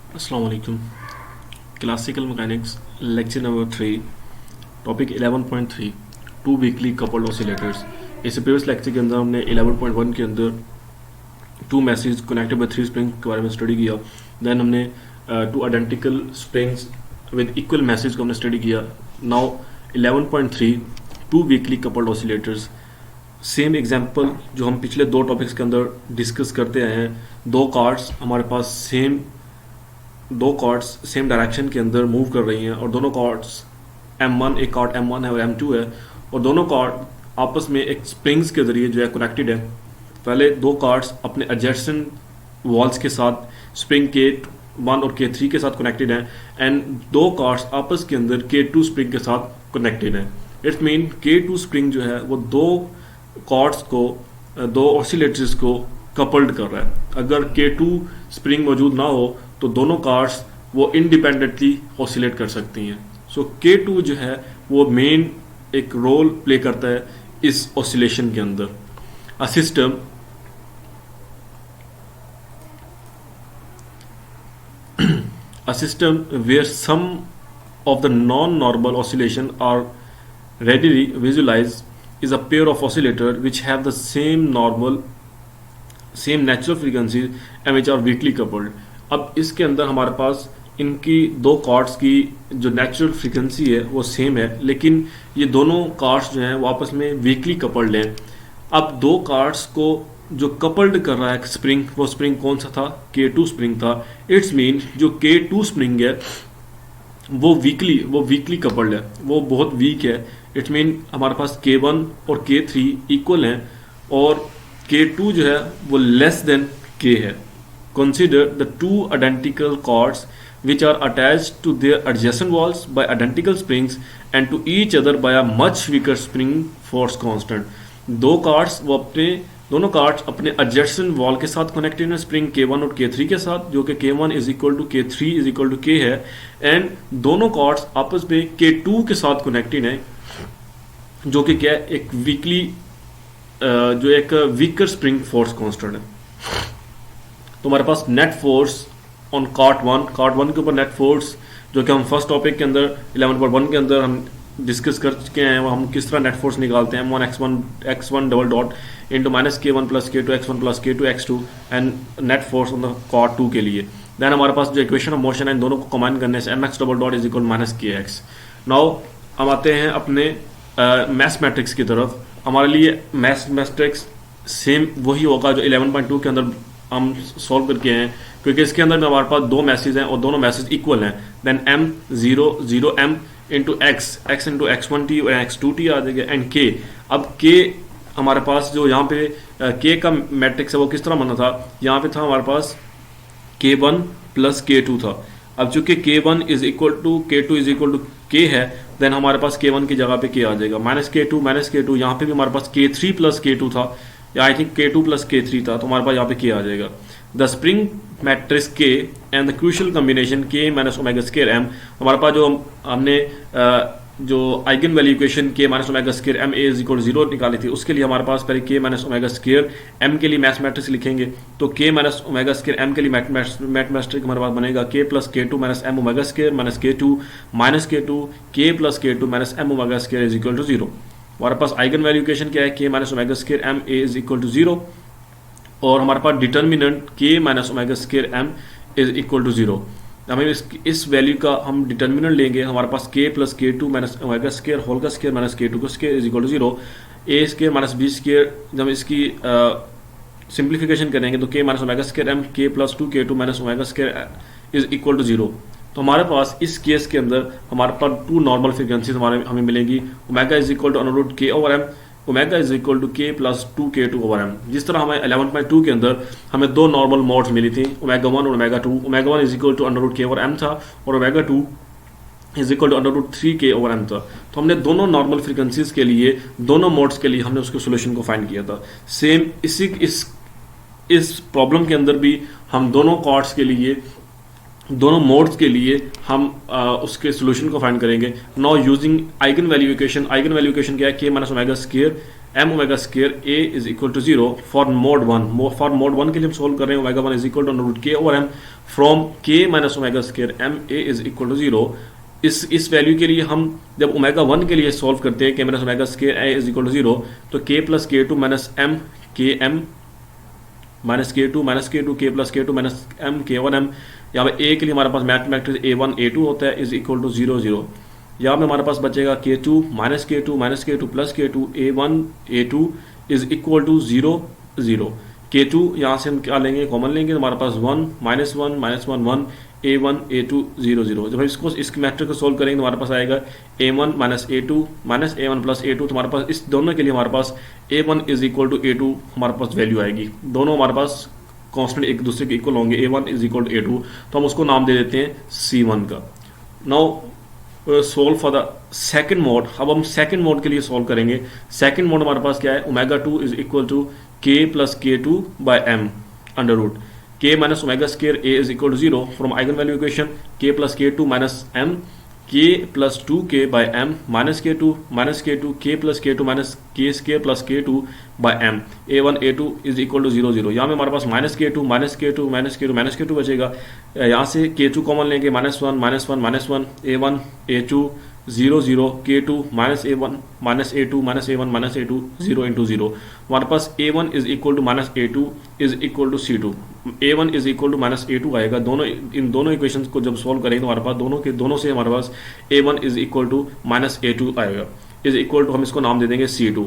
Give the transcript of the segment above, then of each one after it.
अस्सलाम वालेकुम। Classical mechanics lecture number 3, topic 11.3, two weakly coupled oscillators. इससे प्रीवियस लेक्चर के अंदर हमने 11.1 के अंदर two masses connected by three spring के बारे में स्टडी किया। देन हमने two identical springs with equal masses को हमने स्टडी किया। Now 11.3, two weakly coupled oscillators. Same example जो हम पिछले दो टॉपिक्स के अंदर डिस्कस करते आए हैं। दो कार्ड्स हमारे पास सेम डायरेक्शन के अंदर मूव कर रही हैं और दोनों कार्ड्स M1, एक कार्ड M1 है और M2 है, और दोनों कार्ड आपस में एक स्प्रिंग्स के जरिए जो है कनेक्टेड है। पहले दो कार्ड्स अपने एडजेसेंट वॉल्स के साथ स्प्रिंग K1 और K3 के साथ कनेक्टेड हैं, एंड दो कार्ड्स आपस के अंदर K2 स्प्रिंग के साथ कनेक्टेड हैं। इट्स मीन K2 स्प्रिंग जो है वो दो कार्ड्स को, दो ऑसिलेटर्स को कपल्ड कर रहा है। अगर K2 स्प्रिंग मौजूद ना हो तो दोनों कार्ड्स वो इंडिपेंडेंटली ऑसिलेट कर सकती हैं। सो K2 जो है वो मेन एक रोल प्ले करता है इस ऑसिलेशन के अंदर। A system where sum of the non-normal oscillation are readily visualized is a pair of oscillator which have the same natural frequency and which are weakly coupled। अब इसके अंदर हमारे पास इनकी दो कार्ड्स की जो नेचुरल फ्रीक्वेंसी है वो सेम है, लेकिन ये दोनों कार्ड्स जो हैं वो आपस में वीकली कपल्ड हैं। अब दो कार्ड्स को जो कपल्ड कर रहा है स्प्रिंग, वो स्प्रिंग कौन सा था? K2 स्प्रिंग था। इट्स मीन जो K2 स्प्रिंग है वो वीकली कपल्ड है, वो बहुत वीक है। इट्स मीन हमारे पास K1 और K3 इक्वल हैं और K2 जो है वो लेस देन K है। Consider the two identical cords which are attached to their adjacent walls by identical springs and to each other by a much weaker spring force constant। दोनों cards अपने adjacent wall के साथ connected हैं spring K1 और K3 के साथ, जो कि K1 is equal to K3 is equal to K है, एंड दोनों कार्ड्स आपस में K2 के साथ कनेक्टेड हैं, जो कि क्या है? एक वीकर स्प्रिंग फोर्स कांस्टेंट है। तो हमारे पास net force on card one के ऊपर नेट फोर्स, जो कि हम फर्स्ट टॉपिक के अंदर 11.1 के अंदर हम डिस्कस कर चुके हैं, वो हम किस तरह नेट फोर्स निकालते हैं। M1 x1 double dot into minus K1 plus K2 x1 plus K2 x2 and net force on the card 2 के लिए। देन हमारे पास जो इक्वेशन ऑफ मोशन है, इन दोनों को कंबाइन करने से mx double dot is equal minus KX। Now हम आते हैं अपने मैथ मैट्रिक्स की तरफ। हमारे लिए मैथ मैट्रिक्स सेम वही होगा जो 11.2 के अंदर हम सॉल्व करके हैं, क्योंकि इसके अंदर में हमारे पास दो मैसेज हैं और दोनों मैसेज इक्वल हैं। Then M0 into x into x1t और x2t आ जाएगा, एंड k। अब k हमारे पास जो यहाँ पे k का मैट्रिक्स है वो किस तरह बना था? यहाँ पे था हमारे पास K1 प्लस K2 था। अब चूंकि K1 is equal to K2 is equal to K है, देन हमारे पास K1 की जगह पे K आ जाएगा। माइनस K2 यहाँ पे भी हमारे पास K3 प्लस K2 था, या I think K2 plus K3 था, तो हमारे पास यहाँ पे K आ जाएगा। The spring matrix K and the crucial combination K minus omega square M। हमारे पास जो हमने जो eigen value equation K minus omega square M is equal 0 निकाली थी, उसके लिए हमारे पास पहले K minus omega square M के लिए मैथ मैट्रिक्स लिखेंगे। तो K minus omega square M के लिए मैथ मैट्रिक्स हमारे पास बनेगा K plus K2 minus M omega square minus K2 K plus K2 minus M omega square is equal to 0। हमारे पास आइगन वैल्यू इक्वेशन क्या है? K minus omega square M is equal to 0, और हमारे पास determinant K minus omega square M is equal to 0। हमें इस value का हम डिटर्मिनेंट लेंगे, हमारे पास K plus K2 minus omega square whole का स्क्वायर माइनस K2 का square is equal to 0। A square minus B square, जब हम इसकी सिंप्लीफिकेशन करेंगे तो K minus omega square M K plus 2K2 minus omega square is equal to 0। तो हमारे पास इस केस के अंदर हमारे पास टू नॉर्मल फ्रीक्वेंसीज हमें मिलेंगी। Omega is equal to under root K over M, omega is equal to K plus 2K2 over M। जिस तरह हमें 11.2 के अंदर हमें दो नॉर्मल मोड्स मिली थी, ओमेगा 1 और omega 2। Omega 1 is equal to under root K over M था, और omega 2 is equal to under root 3K over M था। तो हमने दोनों नॉर्मल फ्रीक्वेंसीज के लिए, दोनों मोड्स के लिए हमने उसके सोल्यूशन को फाइंड किया था। सेम इस प्रॉब्लम के अंदर भी हम दोनों कार्ड्स के लिए, दोनों मोड्स के लिए हम उसके सोल्यूशन को फाइंड करेंगे। Now using eigen value equation क्या है? K minus omega square M omega square A is equal to 0 for mode 1। For mode 1 के लिए हम सोल्व कर रहे हैं omega 1 is equal to under root K over M from K minus omega square M A is equal to 0। इस value के लिए हम जब ओमेगा 1 के लिए सॉल्व करते हैं K minus omega square A is equal to 0, तो K plus K two minus M K M minus K two K plus K two minus M K one M. यहाँ पे ए के लिए हमारे पास मैथमेटिक्स A1 A2 होता है is equal to 0 0। यहाँ पे हमारे पास बचेगा K2 minus K two plus K two A1 A2 is equal to 0 0। K2 यहाँ से हम क्या लेंगे, कॉमन लेंगे, तो हमारे पास 1 माइनस 1 A1 A2 0 0। जब इसको इस मैट्रिक्स को सोल्व करेंगे तो हमारे पास आएगा A1 minus A2 minus A1 plus A2। तो हमारे पास इस दोनों के लिए हमारे पास A1 is equal to A2 हमारे पास वैल्यू आएगी। दोनों हमारे पास कांस्टेंट एक दूसरे के इक्वल होंगे, A1 is equal to A2, तो हम उसको नाम दे देते हैं C1 का। Now solve for the second mode. अब हम सेकंड मोड के लिए सोल्व करेंगे। सेकंड मोड हमारे पास क्या है, omega 2 is equal to K plus K2 by M under root K minus omega square A is equal to 0 from eigen value equation K plus K2 minus M K plus 2K by M minus K2 K plus K2 minus K square plus K2 by M A1 A2 is equal to 0 0। यहाँ में हमारे पास minus K2 बचेगा। यहाँ से K2 common लेंगे, minus one A1 A2 0 0 K2 minus A1 minus A2 minus A1 minus A2 0 into 0। हमारे पास A1 is equal to minus A2 is equal to C2। A1 is equal to minus A2 आएगा। इन दोनों equations को जब solve करेंगे तो हमारे पास दोनों से हमारे पास A1 is equal to minus A2 आएगा, इज इक्वल टू हम इसको नाम दे देंगे C2।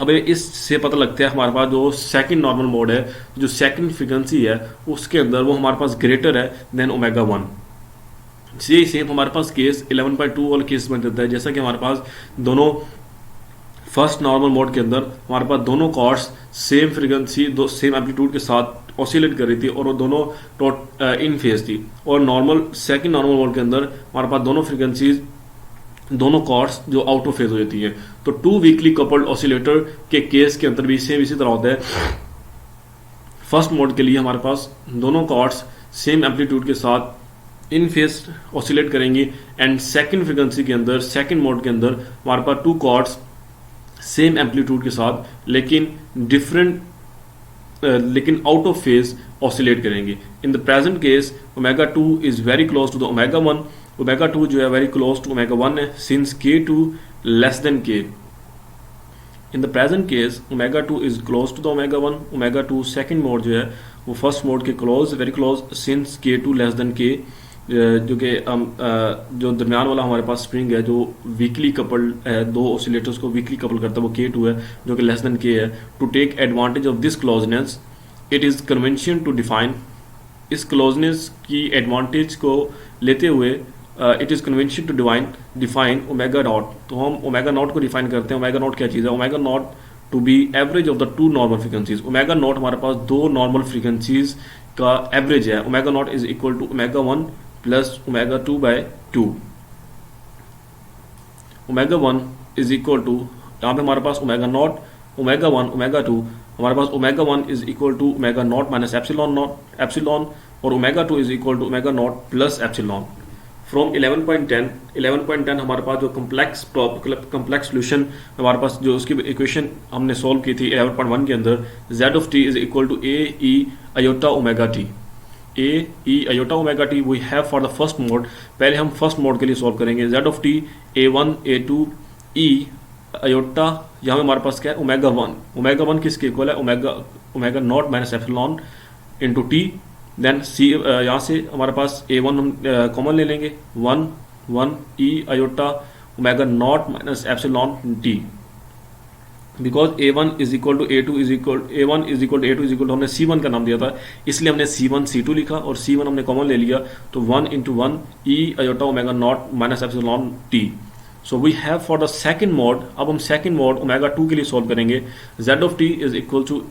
अब इससे पता लगता है हमारे पास जो सेकंड नॉर्मल मोड है, जो सेकंड फ्रीक्वेंसी है उसके अंदर वो हमारे पास ग्रेटर है देन ओमेगा 1। सेम हमारे पास केस 11.2 वाला केस बन जाता है, जैसा कि हमारे पास दोनों फर्स्ट नॉर्मल मोड के अंदर हमारे पास दोनों carts same frequency same amplitude के साथ ऑसिलेट कर रही थी और वो दोनों इन फेज थी। और नॉर्मल सेकंड नॉर्मल मोड के अंदर हमारे पास दोनों फ्रीक्वेंसीज दोनों कॉर्ड्स जो आउट ऑफ फेज हो जाती हैं। तो टू वीकली कपल्ड ऑसिलेटर के केस के अंदर भी सेम इसी तरह होता है। फर्स्ट मोड के लिए हमारे पास दोनों कॉर्ड्स सेम एम्पलीट्यूड के साथ इन फेज ऑसिलेट करेंगी एंड सेकंड फ्रीक्वेंसी के अंदर सेकंड मोड के अंदर हमारे पास टू कॉर्ड्स सेम एम्पलीट्यूड के साथ लेकिन आउट ऑफ फेज ऑसिलेट करेंगे। In the present case omega 2 is very close to the omega 1। Omega 2 जो है वेरी क्लोज टू ओमेगा 1 है since K2 less than K। In the present case omega 2 is close to the omega 1। Omega 2 second mode जो है वो first mode के close very close since K2 less than K। जो कि जो दरमियान वाला हमारे पास स्प्रिंग है जो वीकली कपल्ड है, दो ऑसिलेटर्स को वीकली कपल करता है, वो K2 है जो कि लेस देन K है। To take advantage of this closeness it is convention to define, इस क्लोजनेस की एडवांटेज को लेते हुए it is convention to define omega naught. तो हम ओमेगा नॉट को डिफाइन करते हैं। ओमेगा नॉट क्या चीज़ है, omega not to be average of the two normal frequencies. Omega not हमारे पास दो नॉर्मल फ्रीक्वेंसीज का एवरेज है। Omega not is equal to omega 1 plus omega 2 by 2। Omega 1 is equal to, यहाँ पे हमारे पास ओमेगा नॉट ओमेगा 1 ओमेगा 2, हमारे पास omega 1 is equal to omega not minus epsilon और omega 2 is equal to omega not plus epsilon. From 11.10 हमारे पास जो complex solution हमारे पास जो उसकी इक्वेशन हमने सॉल्व की थी 11.1 के अंदर, z of t is equal to a e iota omega t। a e iota omega t we have for the first mode. पहले हम फर्स्ट मोड के लिए सॉल्व करेंगे। z of t a1 a2 e iota, यहाँ में हमारे पास क्या है ओमेगा 1। ओमेगा 1 किसके इक्वल है, omega not minus epsilon into t. Then see यहाँ से हमारे पास A1 हम कॉमन ले लेंगे, 1 e iota omega not minus epsilon T. Because A1 is equal to A2 is equal A1 is equal to A2 is equal to हमने C1 का नाम दिया था, इसलिए हमने C1 C2 लिखा और C1 हमने कॉमन ले लिया। तो 1 into 1 e iota omega not minus epsilon T. So we have for the second mode. अब हम सेकेंड मोड ओमेगा 2 के लिए सॉल्व करेंगे। z of t is equal to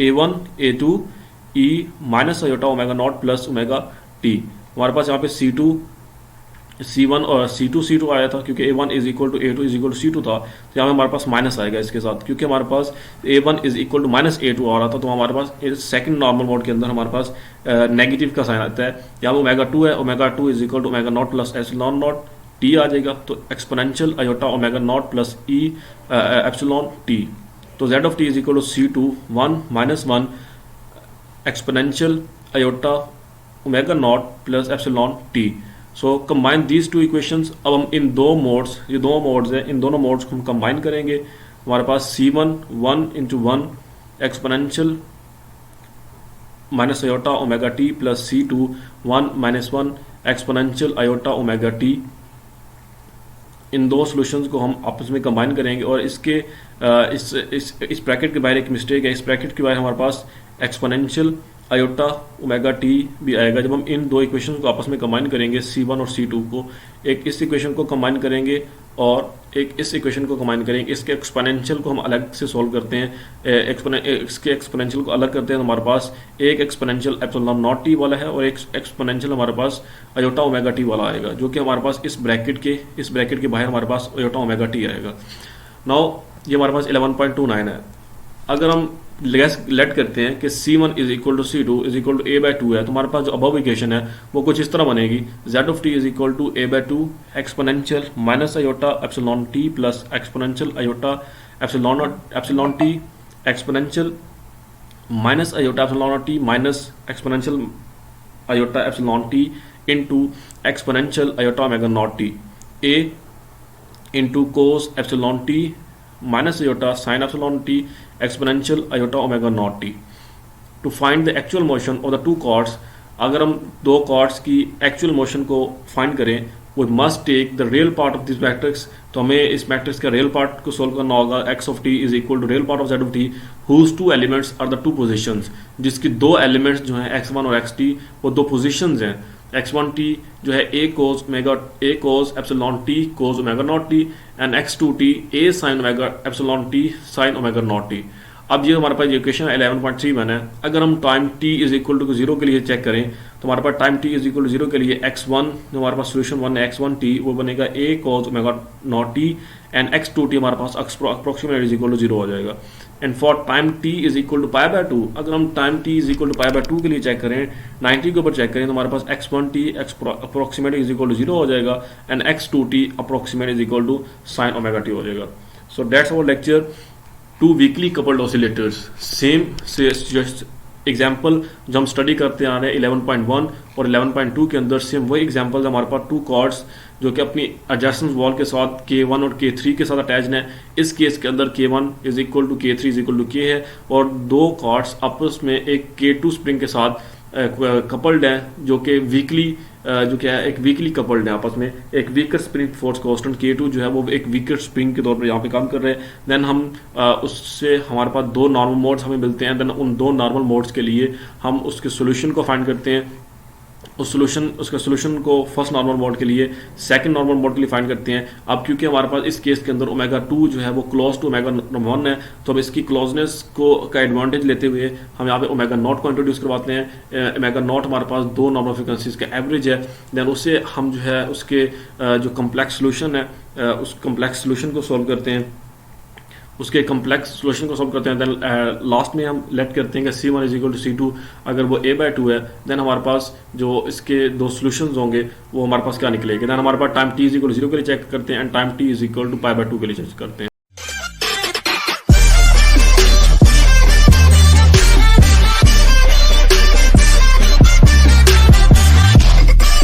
A1 A2 e minus iota omega not plus omega T. हमारे पास यहाँ पे C2 C1 और C2 आया था क्योंकि A1 is equal to A2 is equal to C2 था। तो यहाँ पे हमारे पास माइनस आएगा इसके साथ, क्योंकि हमारे पास A1 is equal to minus A2 आ रहा था। तो हमारे पास सेकंड नॉर्मल मोड के अंदर हमारे पास नेगेटिव का साइन आता है। यहाँ पे ओमेगा 2 है, omega 2 is equal to omega not plus epsilon not t आ जाएगा, तो exponential iota omega not plus e epsilon t. तो z of t is equal to c two 1 minus 1 exponential iota omega not plus epsilon T. So combine these two equations. अब हम इन दो modes, ये दो modes हैं, इन दोनों modes को हम कंबाइन करेंगे। हमारे पास C1 1 into 1 exponential minus iota omega t plus C2 1 minus 1 exponential iota omega t. इन दो सॉल्यूशंस को हम आपस में कंबाइन करेंगे और इसके इस ब्रैकेट के बाहर एक मिस्टेक है, इस ब्रैकेट के बाहर हमारे पास एक्सपोनेंशियल आयोटा ओमेगा टी भी आएगा। जब हम इन दो इक्वेशन को आपस में कंबाइन करेंगे C1 और C2 को, एक इस इक्वेशन को कंबाइन करेंगे और एक इस इक्वेशन को कंबाइन करेंगे। इसके एक्सपोनेंशियल को हम अलग से सॉल्व करते हैं, इसके एक्सपोनेंशियल को अलग करते हैं। तो हमारे पास एक एक्सपोनेंशियल एप्सिलॉन नॉट टी वाला है और एक एक्सपोनेंशियल हमारे पास आयोटा ओमेगा टी वाला आएगा, जो कि हमारे पास इस ब्रैकेट के बाहर हमारे पास आयोटा ओमेगा टी आएगा। नाउ ये हमारे पास 11.29 है। अगर हम लेट करते हैं कि C1 is equal to C2 is equal to A/2 है, तो हमारे पास जो अबव इक्वेशन है वो कुछ इस तरह बनेगी। Z of t is equal to A/2 exponential minus iota epsilon t plus exponential iota epsilon t exponential minus iota epsilon t minus exponential iota epsilon t into exponential iota omega not t A into cos epsilon t minus iota sine epsilon t exponential iota omega naught T. To find the actual motion of the two carts, अगर हम दो carts की actual motion को find करें, we must take the real part of this matrix. तो हमें इस matrix का रियल पार्ट को सोल्व करना होगा। x of t is equal to real part of z of t whose two elements are the two positions, जिसकी दो elements जो हैं x1 और xt वो दो पोजिशंस हैं। x1t जो है a cos epsilon t cos omega not t and x2t a sin omega epsilon t sin omega naught t। अब ये हमारे पास इक्वेशन 11.31 है। अगर हम time t is equal to 0 के लिए चेक करें, तो हमारे पास time t is equal to 0 के लिए x1 जो हमारे पास सोल्यूशन 1 है x1t वो बनेगा a cos omega not t and x2t हमारे पास अप्रोक्सीमेट इज इक्वल टू 0 हो जाएगा। And for time t is equal to π/2, अगर हम time t is equal to π/2 के लिए चेक करें, 90 के ऊपर चेक करें, तो हमारे पास x1t approximate is equal to 0 हो जाएगा and x2t approximate is equal to sine omega t हो जाएगा। So that's our lecture two weakly coupled oscillators. Same just example जो हम स्टडी करते आ रहे हैं 11.1 और 11.2 के अंदर, सेम वही एग्जाम्पल हमारे पास टू कॉर्ड्स जो कि अपनी एडजेसेंट वॉल के साथ K1 और K3 के साथ अटैच्ड हैं। इस केस के अंदर K1 is equal to K3 is equal to K है और दो कॉर्ड्स आपस में एक K2 स्प्रिंग के साथ कपल्ड हैं, जो कि वीकली जो क्या है एक वीकली कपल्ड है आपस में। एक weaker spring force constant K2 जो है वो एक वीकर स्प्रिंग के तौर पर यहाँ पे काम कर रहे हैं। देन हम उससे हमारे पास दो नॉर्मल मोड्स हमें मिलते हैं। देन उन दो नॉर्मल मोड्स के लिए हम उसके सोल्यूशन को फाइंड करते हैं। उसके सोल्यूशन को फर्स्ट नॉर्मल मोड के लिए, सेकंड नॉर्मल मोड के लिए फाइंड करते हैं। अब क्योंकि हमारे पास इस केस के अंदर ओमेगा 2 जो है वो क्लोज टू ओमेगा 1 है, तो अब इसकी क्लोजनेस को का एडवांटेज लेते हुए हम यहाँ पे ओमेगा नॉट को इंट्रोड्यूस करवाते हैं। ओमेगा नॉट हमारे पास दो नॉर्मल फ्रिक्वेंसीज का एवरेज है। देन उससे हम जो है उसके जो कम्प्लेक्स सोल्यूशन है उस कम्प्लेक्स सोल्यूशन को सॉल्व करते हैं, उसके कम्प्लेक्स सोल्यूशन को सॉल्व करते हैं। देन लास्ट में हम लेट करते हैं कि C1 is equal to C2, अगर वो A/2 है, देन हमारे पास जो इसके दो सोल्यूशंस होंगे वो हमारे पास क्या निकलेगा। देन हमारे पास time t is equal to 0 के लिए चेक करते हैं and time t is equal to π/2 के लिए चेक करते हैं।